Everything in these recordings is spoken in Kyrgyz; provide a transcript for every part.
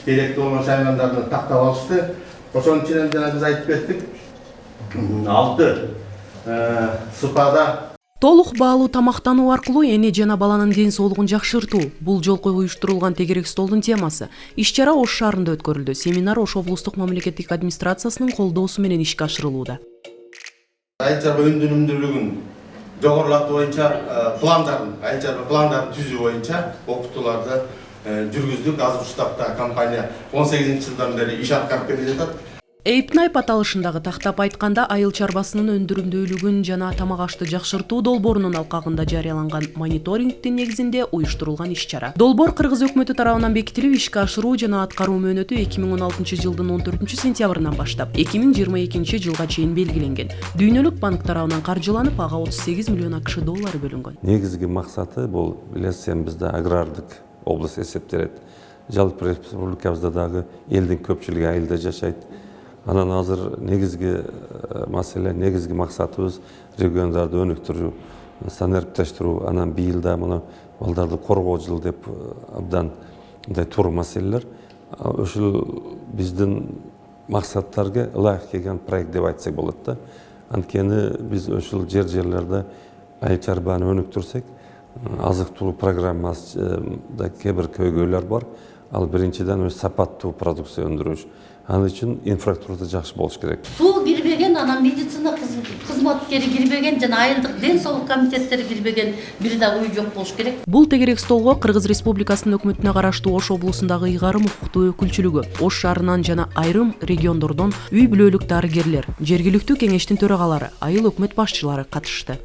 керекті болған шаймандарды тақтап алышты. Ошонун ичинен жана биз айтып кеттик, 6 сыпада Толук баалуу тамактануу аркылуу эне жана баланын ден соолугун жакшыртуу — бул жолкой уюштурулган тегерек столдун темасы. Иш-чара Ош шаарында өткөрүлдү. Семинар Ош облустук мамлекеттик администрациясынын колдоосу менен ишке ашырылууда. Айыл чарба өнүмдүүлүгүн жогорулатуу боюнча айыл чарба пландарын түзүү боюнча окутууларды жүргүздүк. Азыр штабта компания 18-жылдан бери иш аткарып келе жатат. Эйпнайп аталышындагы тактап айтканда айыл чарбасынын өндүрүмдүүлүгүн жана тамак ашты жакшыртуу долбоорунун алкагында жарыяланган мониторингдин негизинде уюштурулган иш-чара. Долбоор Кыргыз өкмөтү тарабынан бекитилип, ишке ашыруу жана аткаруу мөөнөтү 2016-жылдын 14-сентябрынан баштап 2022-жылга чейин белгиленген. Дүйнөлүк банк тарабынан каржыланып, ага 38 миллион АКШ доллары бөлүнгөн. Негизги максаты бул билесиз, бизде агрардык область эсептелет. Жалпы республикабызда дагы элдин көпчүлүгү айылда жашайт. Анан азыр негизги маселе, негизги максатыбыз региондарды өнүктүрүү, санариптештирүү. Анан быйыл да мына балдарды коргоо жылы деп абдан мындай туура маселелер. Ошол биздин максаттарга ылайык келген проект деп айтсак болот да. Анткени биз ошол жерлерде айыл чарбаны өнүктүрсек, азык-тулук программасында кээ бир көйгөйлөр бар. Ал биринчиден сапаттуу продукция өндүрүш. Анын үчүн инфраструктура жакшы болуш керек. Суу кирбеген, анан медицина кызматкери кирбеген жана айылдык ден соолук комитеттери кирбеген бир да үй жок болуш керек. Бул тегерек столго Кыргыз Республикасынын өкмөтүнө караштуу Ош облусундагы ыйгарым укуктуу өкүлчүлүгү, Ош шаарынан жана айрым региондордон үй бүлөлүк дарыгерлер, жергиликтүү кеңештин төрагалары, айыл өкмөт башчылары катышты.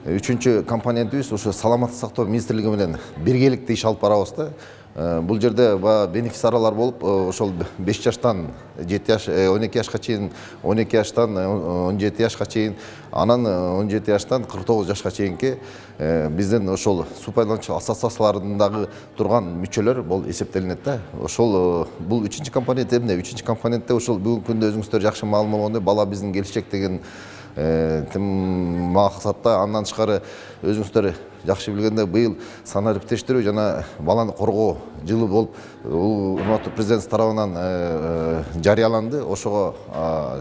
Үчүнчү компонентибиз ошо саламаттык сактоо министрлиги менен биргеликте иш алып барабыз да. Бул жерде бенефициарлар болуп, ошол 5 жаштан 7 жаш, 12 жашка чейин, 12 жаштан 17 жашка чейин, анан 17 жаштан 49 жашка чейинки биздин ошол суу пайдалануучу ассоциацияларындагы турган мүчөлөр бул эсептелинет да. Ошол бул 3-чү компонент эмне? 3-чү компонентте ошол бүгүнкү күндө өзүңүздөр жакшы маалым болгондой бала биздин келечек деген максатта. Андан тышкары өзүңүздөр жакшы билгендей быйыл санариптештирүү жана баланы коргоо жылы болуп, урматтуу президент тарабынан жарыяланды. Ошого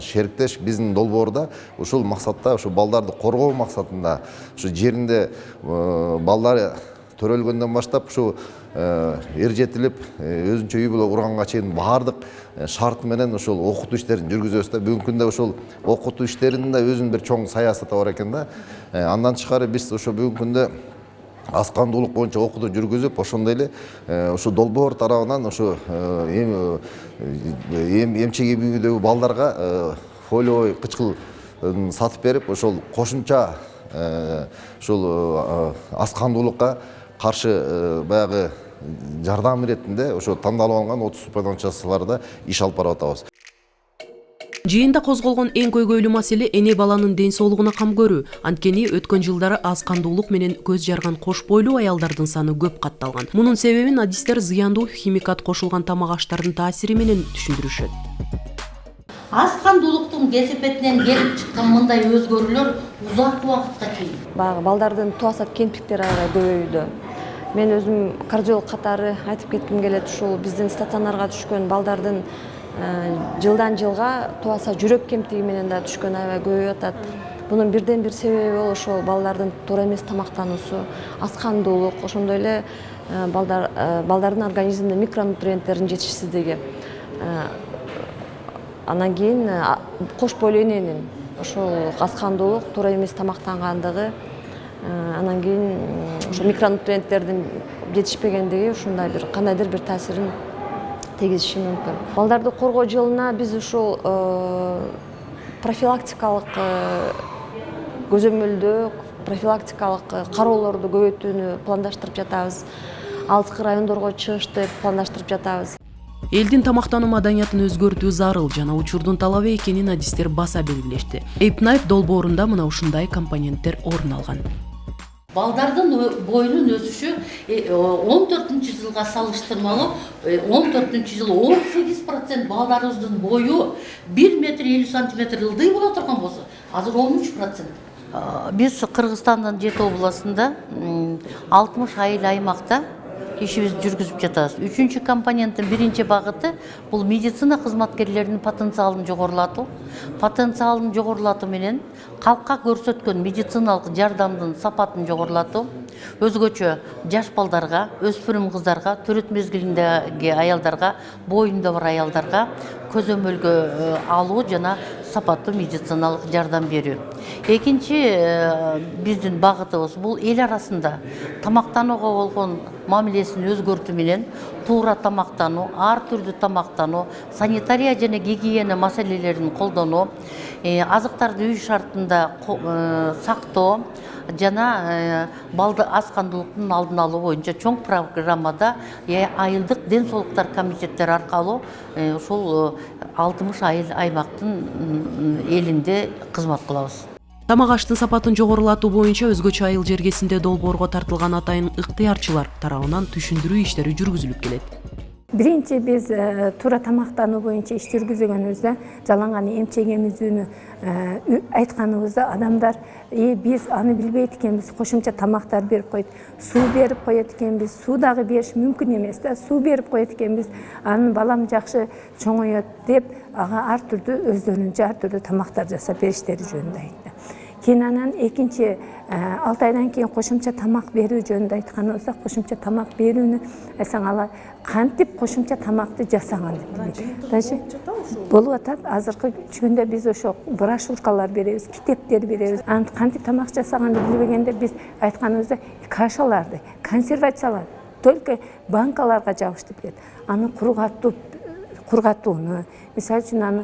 шериктеш биздин долбоорда ушул максатта, ушу балдарды коргоо максатында, ушу жеринде балдары төрөлгөндөн баштап ушу эржетилип, өзүнчө үй бүлө курганга чейин баардык шарты менен ошол окутуу иштерин жүргүзөбүз да. Бүгүнкү күндө ошол окутуу иштеринин да өзүнүн бир чоң саясаты бар экен да. Андан тышкары биз ошо бүгүнкү күндө аз кандуулук боюнча окутуу жүргүзүп, ошондой эле ушу долбоор тарабынан ушу эмчек үйдөгү балдарга фолиовый кычкыл сатып берип, ошол кошумча ушул аз кандуулукка каршы баягы жардам иретинде ошо тандалып алынган 30 суу пайдалануучуларда иш алып барып атабыз. Жыйында козголгон эң көйгөйлүү маселе эне баланын ден соолугуна кам көрүү. Анткени өткөн жылдары аз кандуулук менен көз жарган кош бойлуу аялдардын саны көп катталган. Мунун себебин адистер зыяндуу химикат кошулган тамак аштардын таасири менен түшүндүрүшөт. Аз кандуулуктун кесепетинен келип чыккан мындай өзгөрүүлөр узак убакытка чейин. Баягы балдардын туасат кемтиктери аябай көбөйдү. Мен өзүм кардиолог катары айтып кетким келет, ушул биздин стационарга түшкөн балдардын жылдан жылга туаса жүрөк кемтиги менен да түшкөн аябай көбөйүп атат. Бунун бирден бир себеби бул ошол балдардын туура эмес тамактануусу, аз кандуулук, ошондой эле балдардын организминде микронутриенттердин жетишсиздиги. Анан кийин кош бойлуу эненин ошол аз кандуулук, туура эмес тамактангандыгы, анан кийин ошо микронутриенттердин жетишпегендиги ушундай бир кандайдыр бир таасирин тийгизиши мүмкүн. Балдарды коргоо жылына биз ушул профилактикалык көзөмөлдөө, профилактикалык кароолорду көбөйтүүнү пландаштырып жатабыз. Алыскы райондорго чыгышты пландаштырып жатабыз. Элдин тамактануу маданиятын өзгөртүү зарыл жана учурдун талабы экенин адистер баса белгилешти. Эйпнайп долбоорунда мына ушундай компоненттер орун алган. Балдардын боюнун өсүшү 14-жылга салыштырмалуу 14-жылы 18% балдарыбыздын бою 1 метр 50 сантиметр ылдый боло турган болсо, азыр 13%. Биз Кыргызстандын 7 областында 60 айыл аймакта ишибизди жүргүзүп жатабыз. Үчүнчү компоненттин биринчи багыты бул медицина кызматкерлеринин потенциалын жогорулатуу. Потенциалын жогорулатуу менен калкка көрсөткөн медициналык жардамдын сапатын жогорулатуу. Өзгөчө жаш балдарга, өспүрүм кыздарга, төрөт мезгилиндеги аялдарга, боюнда бар аялдарга көзөмөлгө алуу жана сапаттуу медициналык жардам берүү. Экинчи биздин багытыбыз бул эл арасында тамактанууга болгон мамилесин өзгөртүү менен туура тамактануу, ар түрдүү тамактануу, санитария жана гигиена маселелерин колдонуу, азыктарды үй шартында сактоо жана балды аскандуулуктун алдын алуу боюнча чоң программада айылдык ден соолуктар комитеттери аркылуу ушул 60 айыл аймактын элинде кызмат кылабыз. Тамак аштын сапатын жогорулатуу боюнча өзгөчө айыл жергесинде долбоорго тартылган атайын ыктыярчылар тарабынан түшүндүрүү иштери жүргүзүлүп келет. Биринчи биз туура тамактануу боюнча иш жүргүзгөнүбүздө жаланган эмчек эмизүүнү айтканыбызда адамдар биз аны билбейт экенбиз, кошумча тамактар берип коет, суу берип коет экенбиз, суу дагы бериш мүмкүн эмес да, суу берип коет экенбиз, анын балам жакшы чоңоет деп ага ар түрдүү өздөрүнчө ар түрдүү тамактар жасап бериштери жөнүндө айтты. Кийин анан экинчи 6 айдан кийин кошумча тамак берүү жөнүндө айтканыбызда кошумча тамак берүүнү айсаң ала кантип кошумча тамакты жасаган деп даже болуп атат. Азыркы күндө биз ошо брошюркалар беребиз, китептер беребиз. Аны кантип тамак жасаганды билбегенде биз айтканыбызда кашаларды, консервацияларды только банкаларга жабыштырып берет. Аны кургатууну, мисалы үчүн аны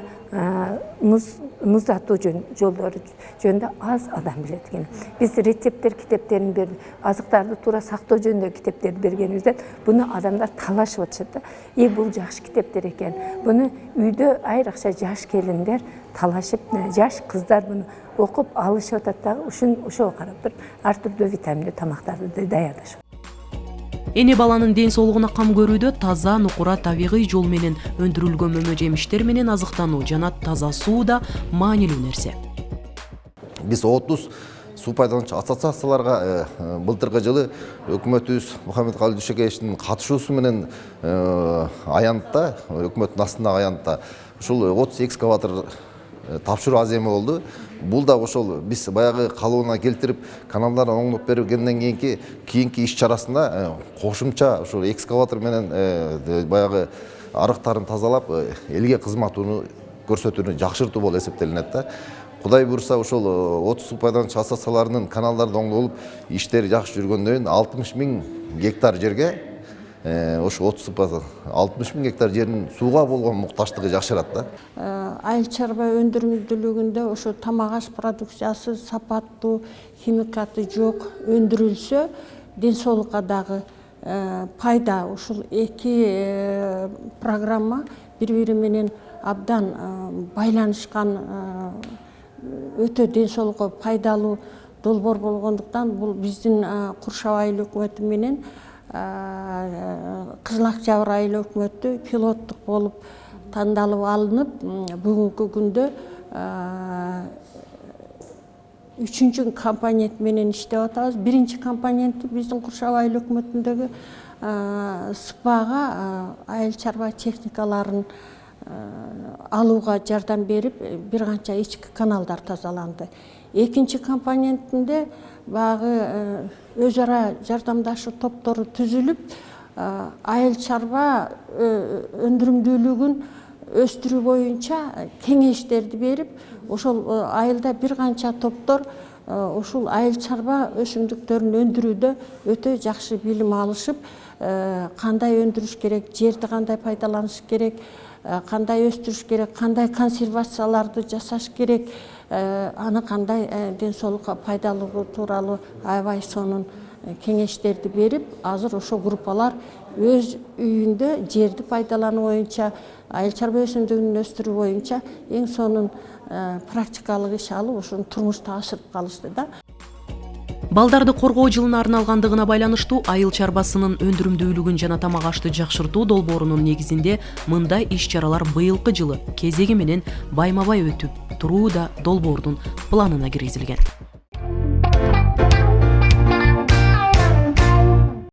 муздатуу жолдору жөнүндө аз адам билет экен. Биз рецепттер китептерин бердик, азыктарды туура сактоо жөнүндө китептерди бергенибизде буну адамдар талашып атышат да. Бул жакшы китептер экен. Буну үйдө айрыкча жаш келиндер талашып, жаш кыздар буну окуп алышып атат да. Ошого карап туруп ар түрдүү витаминдүү тамактарды даярдашат. Эне баланын ден соолугуна кам көрүүдө таза, нукура, табигый жол менен өндүрүлгөн мөмө жемиштер менен азыктануу жана таза суу да маанилүү нерсе. Биз 30 суу пайдалануучу ассоциацияларга былтыркы жылы өкмөтүбүз Мухаммедкалый Дүйшөкеевичтин катышуусу менен аянтта, өкмөттүн астындагы аянтта ушул 30 экскаватор тапшыруу аземи болду. Бул да ошол биз баягы калыбына келтирип, каналдарды оңдоп бергенден кийинки иш чарасында кошумча ошол экскаватор менен баягы арыктарын тазалап, элге кызматууну көрсөтүүнү жакшыртуу болуп эсептелинет да. Кудай буйруса ошол 30 суу пайдалануучу ассоциацияларынын каналдарды оңдолуп, иштери жакшы жүргөндөн 60 000 гектар жерге ошо 60 000 гектар жердин сууга болгон муктаждыгы жакшырат да. Айыл чарба өндүрүмдүүлүгүндө ошо тамак аш продукциясы сапаттуу, химикаты жок өндүрүлсө, ден соолукка дагы пайда. Ушул эки программа бири-бири менен абдан байланышкан, өтө ден соолукка пайдалуу долбоор болгондуктан бул биздин Куршаб айыл өкмөтү менен Кызыл Октябрь айыл өкмөтү пилоттук болуп тандалып алынып, бүгүнкү күндө 3-чү компонент менен иштеп атабыз. Биринчи компоненти биздин Куршаб айыл өкмөтүндөгү СПАга айыл чарба техникаларын алууга жардам берип, бир канча ички каналдар тазаланды. Экинчи компонентинде багы өз ара жардамдашуу топтору түзүлүп, айыл чарба өндүрүмдүүлүгүн өстүрүү боюнча кеңештерди берип, ошол айылда бир канча топтор ушул айыл чарба өсүмдүктөрүн өндүрүүдө өтө жакшы билим алышып, кандай өндүрүш керек, жерди кандай пайдаланыш керек, кандай өстүрүш керек, кандай консервацияларды жасаш керек, аны кандай ден соолукка пайдалуу тууралуу аябай сонун кеңештерди берип, азыр ошо группалар өз үйүндө жерди пайдалануу боюнча, айыл чарба өсүмдүгүн өстүрүү боюнча эң сонун практикалык иш алып, ошону турмушта ашырып калышты да. Балдарды коргоо жылына арналгандыгына байланыштуу айыл чарбасынын өндүрүмдүүлүгүн жана тамак ашты жакшыртуу долбоорунун негизинде мындай иш-чаралар быйылкы жылы кезеги менен байма-бай өтүп туруу да долбоордун планына киргизилген.